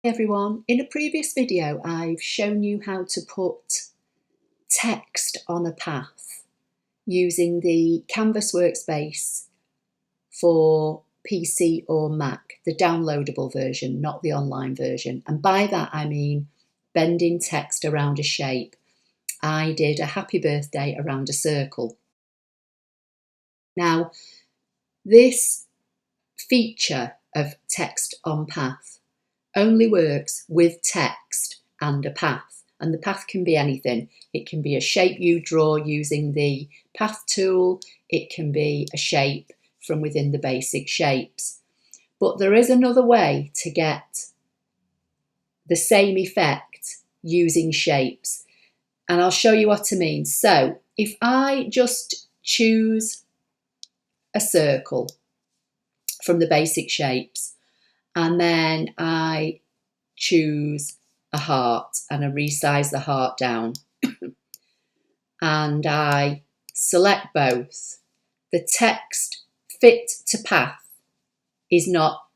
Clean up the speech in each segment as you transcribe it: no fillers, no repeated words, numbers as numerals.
Hey everyone, in a previous video I've shown you how to put text on a path using the Canvas Workspace for PC or Mac, the downloadable version, not the online version. And by that I mean bending text around a shape. I did a happy birthday around a circle. Now, this feature of text on path only works with text and a path, and the path can be anything. It can be a shape you draw using the path tool, it can be a shape from within the basic shapes. But there is another way to get the same effect using shapes, and I'll show you what I mean. So if I just choose a circle from the basic shapes, and then I choose a heart and I resize the heart down and I select both, the text fit to path is not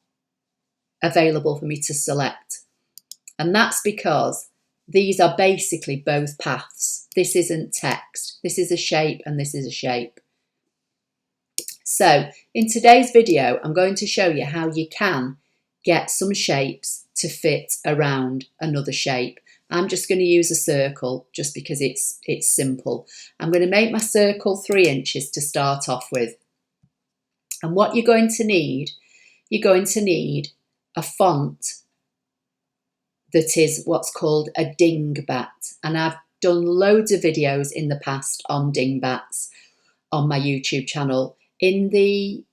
available for me to select. And that's because these are basically both paths. This isn't text. This is a shape and this is a shape. So in today's video, I'm going to show you how you can get some shapes to fit around another shape. I'm just going to use a circle just because it's simple. I'm going to make my circle 3 inches to start off with. And what you're going to need a font that is what's called a dingbat. And I've done loads of videos in the past on dingbats on my YouTube channel. In the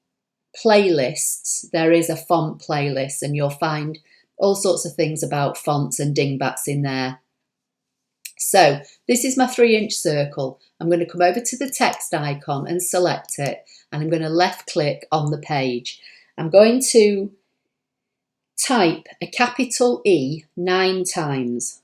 playlists, there is a font playlist and you'll find all sorts of things about fonts and dingbats in there. So this is my 3-inch circle. I'm going to come over to the text icon and select it, and I'm going to left click on the page. I'm going to type a capital E 9 times,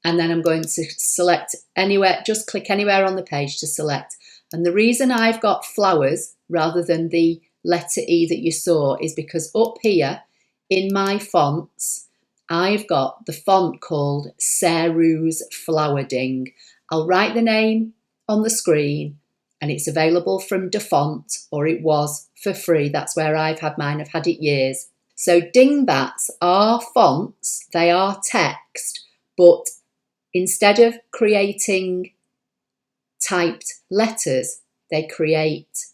and then I'm going to select anywhere, just click anywhere on the page to select. And the reason I've got flowers rather than the letter E that you saw is because up here in my fonts, I've got the font called Saru's Flower Ding. I'll write the name on the screen and it's available from DeFont, or it was for free. That's where I've had mine. I've had it years. So dingbats are fonts, they are text, but instead of creating typed letters, they create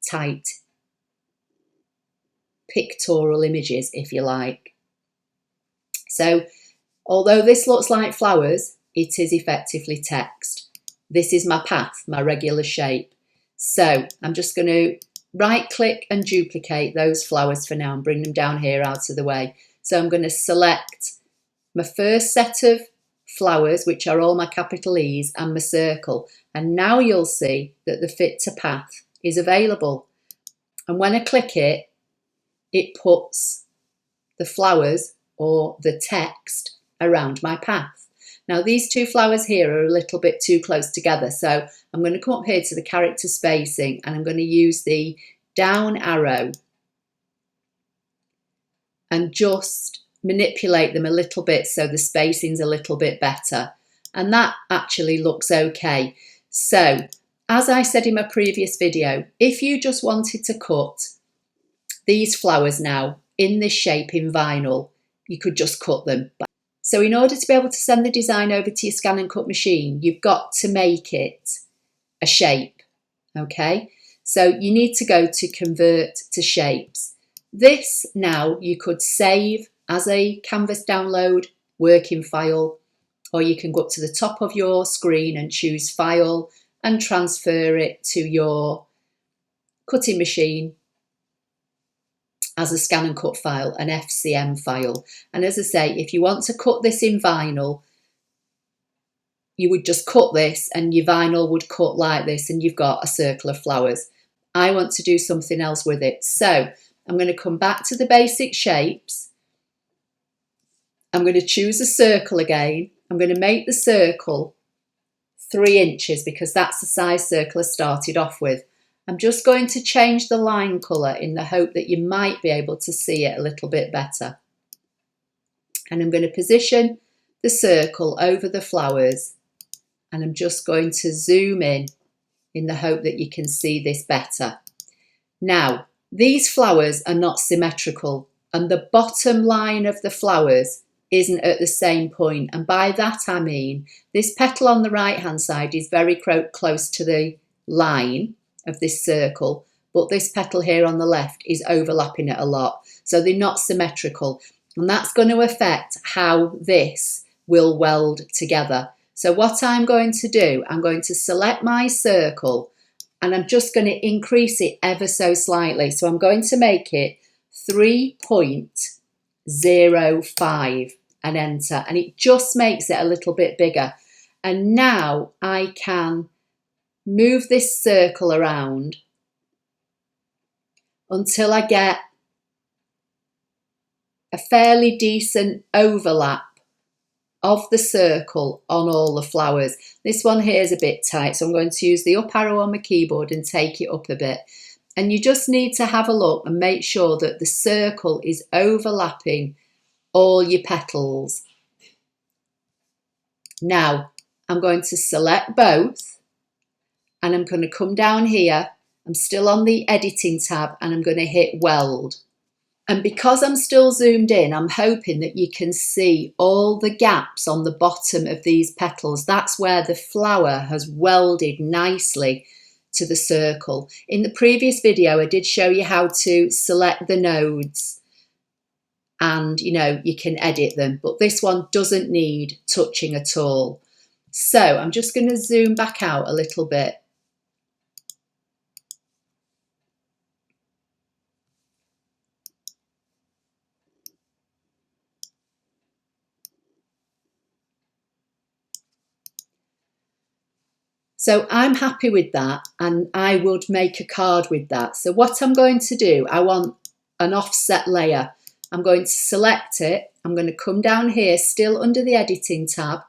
typed pictorial images, if you like. So although this looks like flowers, it is effectively text. This is my path, my regular shape. So I'm just going to right click and duplicate those flowers for now and bring them down here out of the way. So I'm going to select my first set of flowers, which are all my capital E's, and my circle. And now you'll see that the fit to path is available. And when I click it, it puts the flowers or the text around my path. Now these two flowers here are a little bit too close together, so I'm going to come up here to the character spacing and I'm going to use the down arrow and just manipulate them a little bit so the spacing's a little bit better. And that actually looks okay. So as I said in my previous video, if you just wanted to cut these flowers now in this shape in vinyl, you could just cut them. So in order to be able to send the design over to your ScanNCut machine, you've got to make it a shape, okay? So you need to go to convert to shapes. This now you could save as a Canvas download working file, or you can go up to the top of your screen and choose file and transfer it to your cutting machine as a ScanNCut file, an FCM file. And as I say, if you want to cut this in vinyl, you would just cut this and your vinyl would cut like this and you've got a circle of flowers. I want to do something else with it. So I'm going to come back to the basic shapes. I'm going to choose a circle again. I'm going to make the circle 3 inches because that's the size circle I started off with. I'm just going to change the line colour in the hope that you might be able to see it a little bit better. And I'm going to position the circle over the flowers, and I'm just going to zoom in the hope that you can see this better. Now, these flowers are not symmetrical, and the bottom line of the flowers isn't at the same point. And by that I mean this petal on the right hand side is very close to the line of this circle, but this petal here on the left is overlapping it a lot. So they're not symmetrical, and that's going to affect how this will weld together. So what I'm going to do, I'm going to select my circle, and I'm just going to increase it ever so slightly. So I'm going to make it 3.05 and enter, and it just makes it a little bit bigger. And now I can move this circle around until I get a fairly decent overlap of the circle on all the flowers. This one here is a bit tight, so I'm going to use the up arrow on my keyboard and take it up a bit. And you just need to have a look and make sure that the circle is overlapping all your petals. Now I'm going to select both, and I'm going to come down here. I'm still on the editing tab, and I'm going to hit weld. And because I'm still zoomed in, I'm hoping that you can see all the gaps on the bottom of these petals. That's where the flower has welded nicely to the circle. In the previous video, I did show you how to select the nodes, and you can edit them, but this one doesn't need touching at all. So I'm just going to zoom back out a little bit. So I'm happy with that, and I would make a card with that. So what I'm going to do, I want an offset layer. I'm going to select it. I'm going to come down here, still under the editing tab,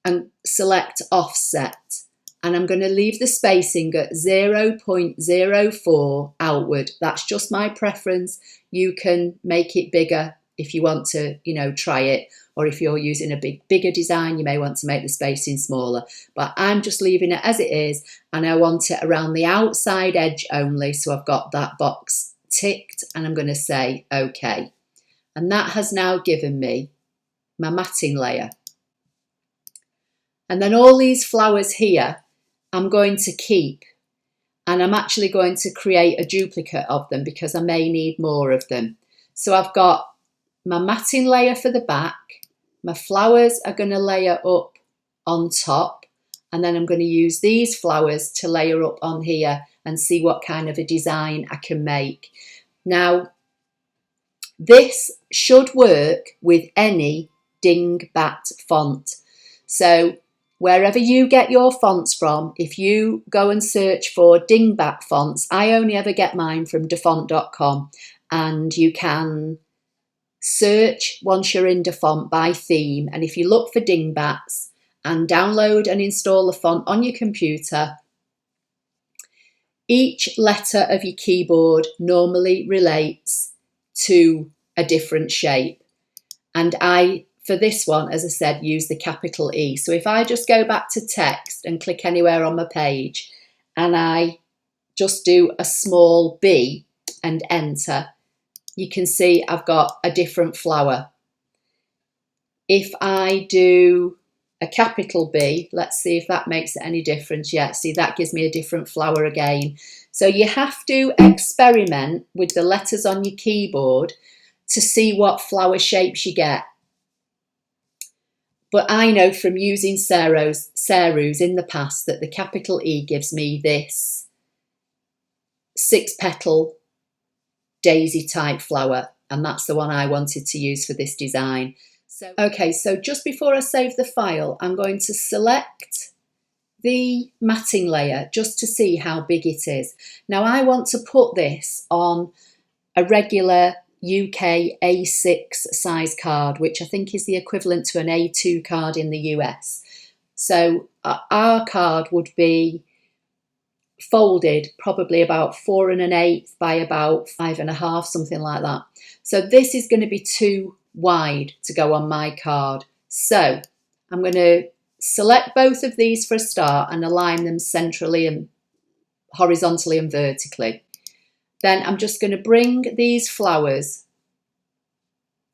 and select offset. And I'm going to leave the spacing at 0.04 outward. That's just my preference. You can make it bigger if you want to, try it. Or if you're using a bigger design, you may want to make the spacing smaller. But I'm just leaving it as it is, and I want it around the outside edge only. So I've got that box ticked, and I'm going to say OK. And that has now given me my matting layer. And then all these flowers here, I'm going to keep, and I'm actually going to create a duplicate of them because I may need more of them. So I've got my matting layer for the back. My flowers are going to layer up on top, and then I'm going to use these flowers to layer up on here and see what kind of a design I can make. Now, this should work with any dingbat font. So wherever you get your fonts from, if you go and search for dingbat fonts, I only ever get mine from dafont.com, and you can search once you're in Dafont by theme, and if you look for dingbats and download and install the font on your computer, each letter of your keyboard normally relates to a different shape. And I, for this one, as I said, use the capital E. So if I just go back to text and click anywhere on my page, and I just do a small B and enter, you can see I've got a different flower. If I do a capital B, let's see if that makes any difference. Yeah, see, that gives me a different flower again. So you have to experiment with the letters on your keyboard to see what flower shapes you get. But I know from using Ceru's in the past that the capital E gives me this 6-petal daisy type flower, and that's the one I wanted to use for this design. So okay, so just before I save the file, I'm going to select the matting layer just to see how big it is. Now I want to put this on a regular UK A6 size card, which I think is the equivalent to an A2 card in the US. So our card would be folded, probably about 4 1/8 by about 5 1/2, something like that. So this is going to be too wide to go on my card. So I'm going to select both of these for a start and align them centrally and horizontally and vertically. Then I'm just going to bring these flowers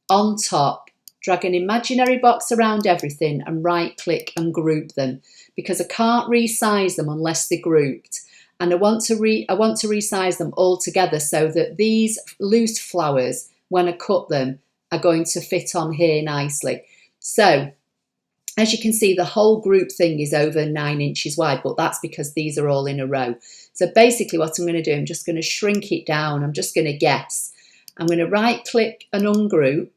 on top, drag an imaginary box around everything and right click and group them, because I can't resize them unless they're grouped. And I want to resize them all together so that these loose flowers, when I cut them, are going to fit on here nicely. So as you can see, the whole group thing is over 9 inches wide, but that's because these are all in a row. So basically what I'm going to do, I'm just going to shrink it down. I'm just going to guess. I'm going to right click and ungroup,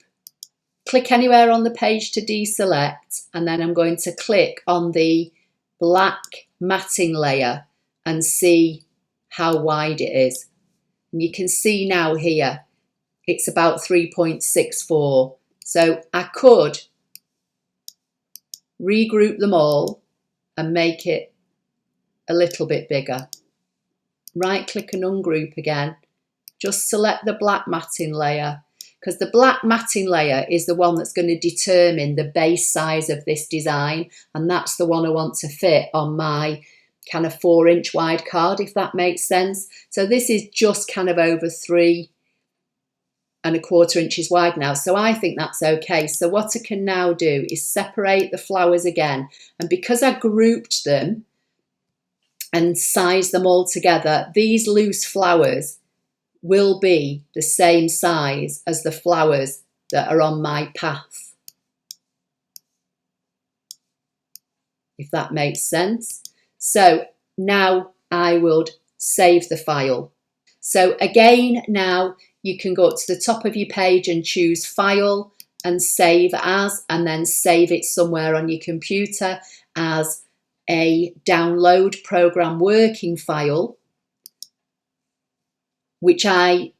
click anywhere on the page to deselect, and then I'm going to click on the black matting layer and see how wide it is. And you can see now here, it's about 3.64. So I could regroup them all and make it a little bit bigger. Right click and ungroup again. Just select the black matting layer, because the black matting layer is the one that's going to determine the base size of this design, and that's the one I want to fit on my kind of 4-inch wide card, if that makes sense. So this is just kind of over 3 1/4 inches wide now, so I think that's okay. So what I can now do is separate the flowers again, and because I grouped them and sized them all together, these loose flowers will be the same size as the flowers that are on my path, if that makes sense. So now I would save the file. So again, now you can go up to the top of your page and choose File and Save As, and then save it somewhere on your computer as a download program working file, which I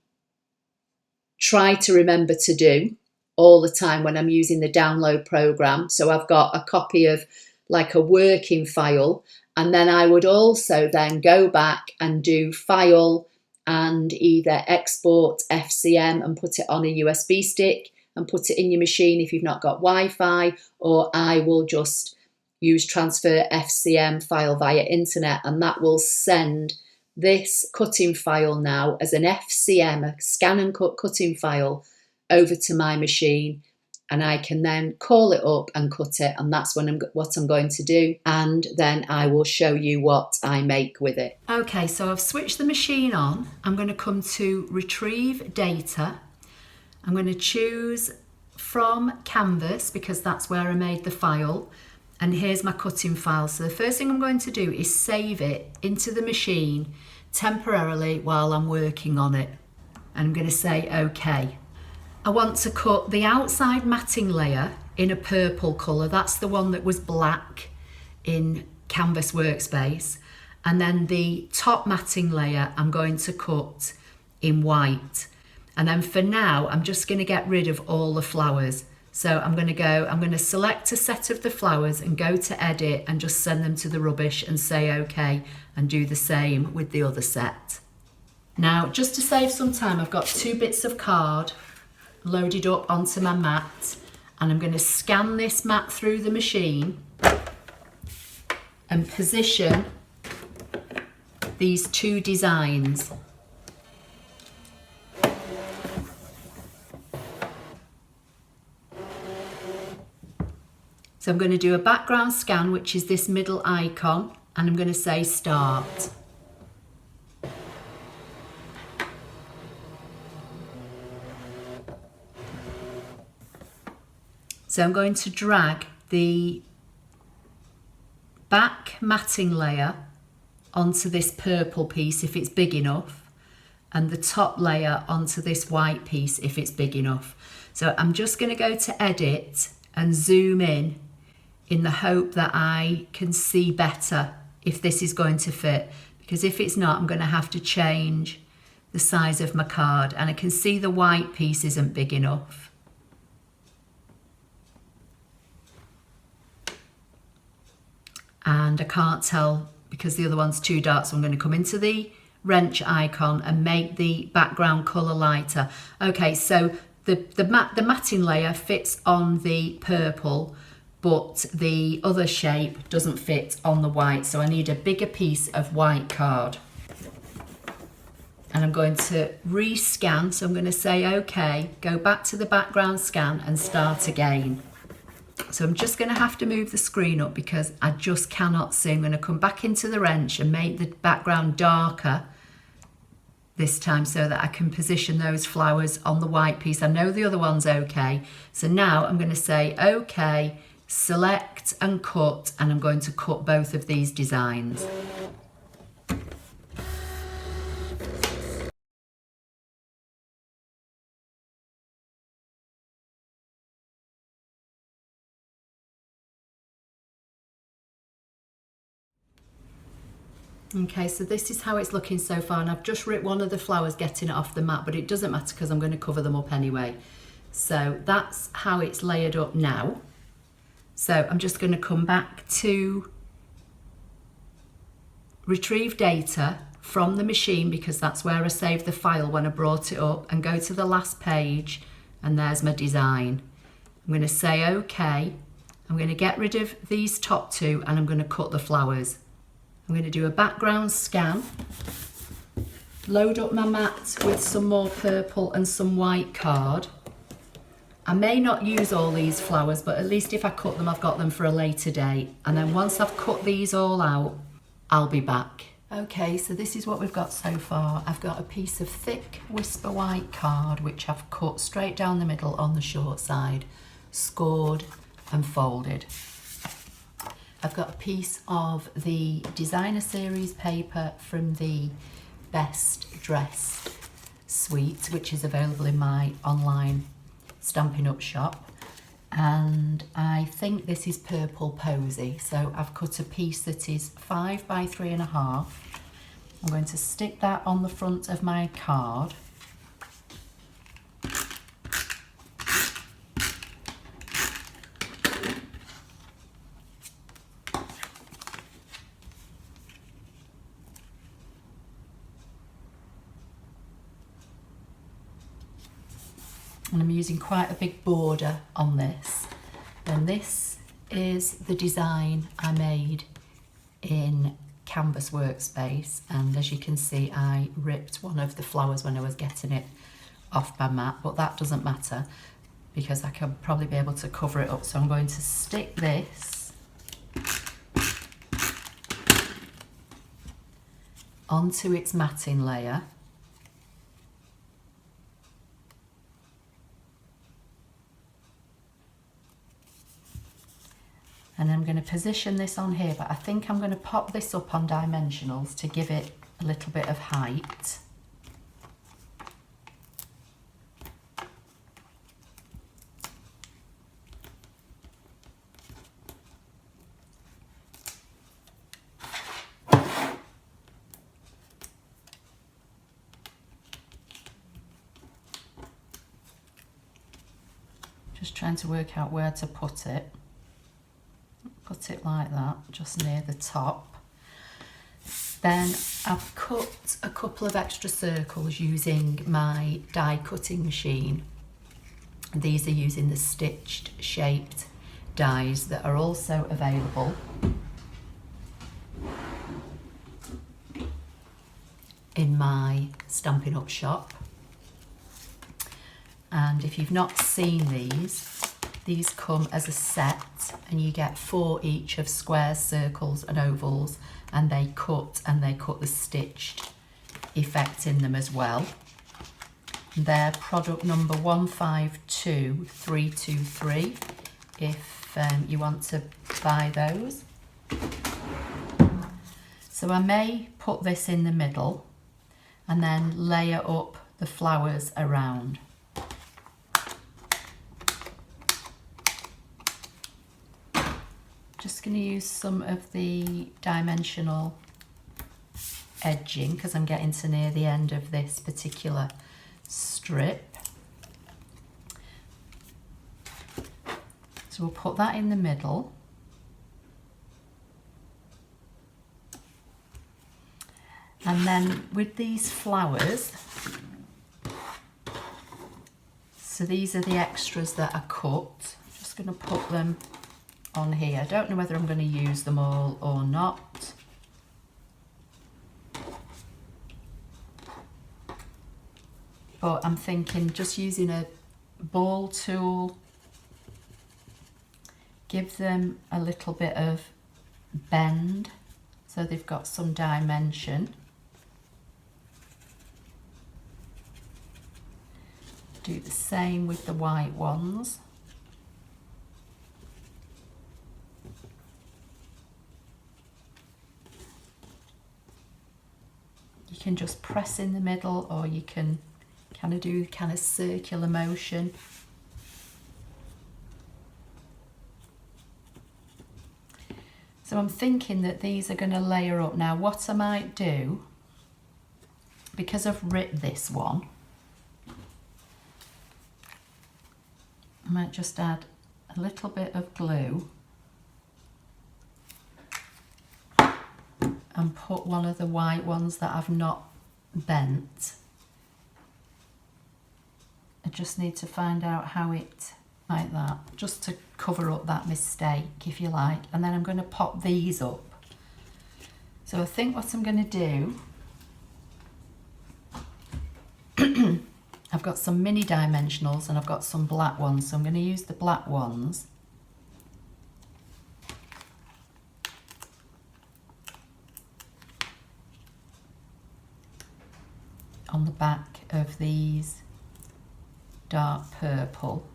try to remember to do all the time when I'm using the download program. So I've got a copy of like a working file, and then I would also then go back and do File and either export FCM and put it on a USB stick and put it in your machine if you've not got Wi-Fi, or I will just use transfer FCM file via internet, and that will send this cutting file now as an FCM, a ScanNCut cutting file, over to my machine, and I can then call it up and cut it, and that's what I'm going to do, and then I will show you what I make with it. Okay, so I've switched the machine on. I'm going to come to Retrieve Data. I'm going to choose from Canvas because that's where I made the file, and here's my cutting file. So the first thing I'm going to do is save it into the machine temporarily while I'm working on it, and I'm going to say OK. I want to cut the outside matting layer in a purple colour. That's the one that was black in Canvas Workspace. And then the top matting layer I'm going to cut in white. And then for now, I'm just going to get rid of all the flowers. So I'm going to select a set of the flowers and go to Edit and just send them to the rubbish and say OK, and do the same with the other set. Now, just to save some time, I've got 2 bits of card loaded up onto my mat, and I'm going to scan this mat through the machine and position these 2 designs. So I'm going to do a background scan, which is this middle icon, and I'm going to say Start. So I'm going to drag the back matting layer onto this purple piece if it's big enough, and the top layer onto this white piece if it's big enough. So I'm just going to go to Edit and zoom in the hope that I can see better if this is going to fit, because if it's not, I'm going to have to change the size of my card, and I can see the white piece isn't big enough. And I can't tell because the other one's too dark. So I'm going to come into the wrench icon and make the background colour lighter. Okay, so the matting layer fits on the purple, but the other shape doesn't fit on the white. So I need a bigger piece of white card. And I'm going to rescan. So I'm going to say, okay, go back to the background scan and start again. So I'm just going to have to move the screen up because I just cannot see. I'm going to come back into the wrench and make the background darker this time so that I can position those flowers on the white piece. I know the other one's okay. So now I'm going to say, okay, select and cut, and I'm going to cut both of these designs. Okay, so this is how it's looking so far, and I've just ripped one of the flowers getting it off the mat, but it doesn't matter because I'm going to cover them up anyway. So that's how it's layered up now. So I'm just going to come back to retrieve data from the machine because that's where I saved the file when I brought it up, and go to the last page, and there's my design. I'm going to say okay. I'm going to get rid of these top two and I'm going to cut the flowers. I'm going to do a background scan, load up my mat with some more purple and some white card. I may not use all these flowers, but at least if I cut them, I've got them for a later date. And then once I've cut these all out, I'll be back. Okay, so this is what we've got so far. I've got a piece of thick Whisper white card, which I've cut straight down the middle on the short side, scored and folded. I've got a piece of the designer series paper from the Best Dressed suite, which is available in my online Stampin' Up shop. And I think this is Purple Posy. So I've cut a piece that is 5 by 3.5. I'm going to stick that on the front of my card. And I'm using quite a big border on this. And this is the design I made in Canvas Workspace. And as you can see, I ripped one of the flowers when I was getting it off my mat, but that doesn't matter because I can probably be able to cover it up. So I'm going to stick this onto its matting layer. And I'm going to position this on here, but I think I'm going to pop this up on dimensionals to give it a little bit of height. Just trying to work out where to put it. Put it like that, just near the top. Then I've cut a couple of extra circles using my die cutting machine. These are using the stitched shaped dies that are also available in my Stampin' Up shop. And if you've not seen these come as a set, and you get 4 each of squares, circles and ovals, and they cut the stitched effect in them as well. They're product number 152323 if you want to buy those. So I may put this in the middle and then layer up the flowers around. Just going to use some of the dimensional edging because I'm getting to near the end of this particular strip. So we'll put that in the middle. then with these flowers, so these are the extras that are cut. I'm just going to put them on here. I don't know whether I'm going to use them all or not. But I'm thinking just using a ball tool, give them a little bit of bend so they've got some dimension. Do the same with the white ones. You can just press in the middle, or you can kind of do kind of circular motion. So I'm thinking that these are going to layer up. Now what I might do, because I've ripped this one, I might just add a little bit of glue and put one of the white ones that I've not bent. I just need to find out how it, like that, just to cover up that mistake, if you like. And then I'm going to pop these up. So I think what I'm going to do, I've got some mini dimensionals and I've got some black ones, so I'm going to use the black ones on the back of these dark purple.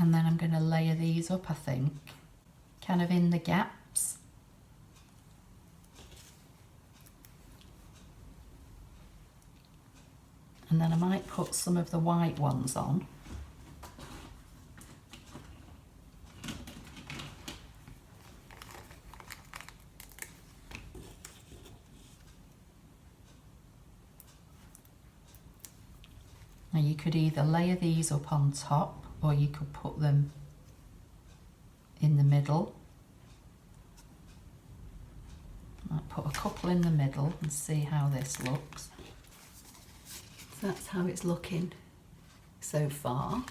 And then I'm going to layer these up, I think, kind of in the gaps. And then I might put some of the white ones on. Now you could either layer these up on top, or you could put them in the middle. I might put a couple in the middle and see how this looks. So that's how it's looking so far.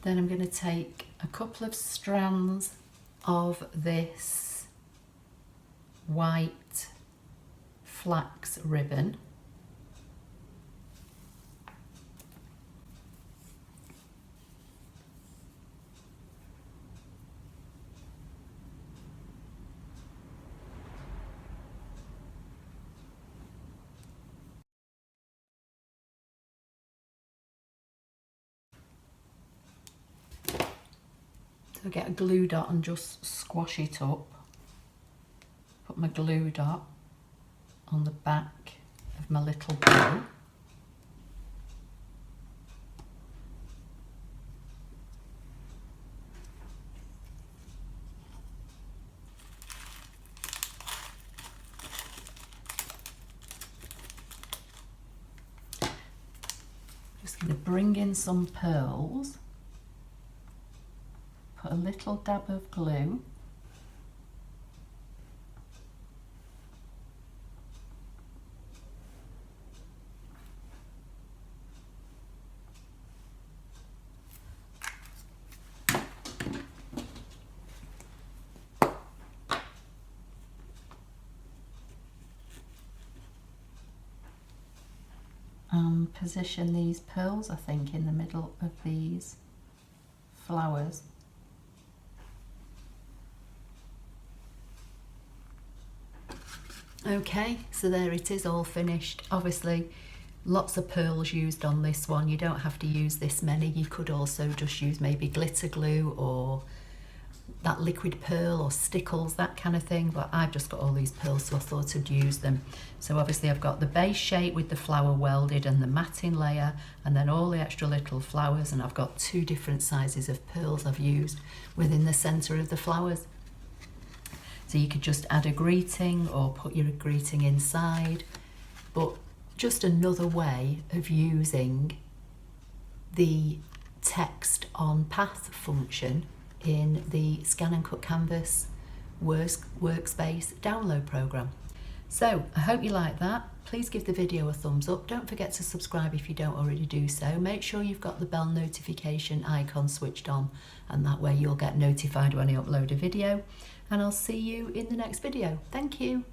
Then I'm going to take a couple of strands of this white flax ribbon . So get a glue dot and just squash it up. Put my glue dot on the back of my little bow. Just going to bring in some pearls. Put a little dab of glue. And position these pearls, I think, in the middle of these flowers. Okay, so there it is, all finished. Obviously lots of pearls used on this one. You don't have to use this many. You could also just use maybe glitter glue or that liquid pearl or stickles, that kind of thing, but I've just got all these pearls, so I thought I'd use them. So obviously I've got the base shape with the flower welded and the matting layer, and then all the extra little flowers, and I've got two different sizes of pearls I've used within the centre of the flowers. So you could just add a greeting or put your greeting inside, but just another way of using the text on path function in the ScanNCut Canvas Workspace download program. So I hope you like that. Please give the video a thumbs up. Don't forget to subscribe if you don't already do so. Make sure you've got the bell notification icon switched on, and that way you'll get notified when I upload a video. And I'll see you in the next video. Thank you.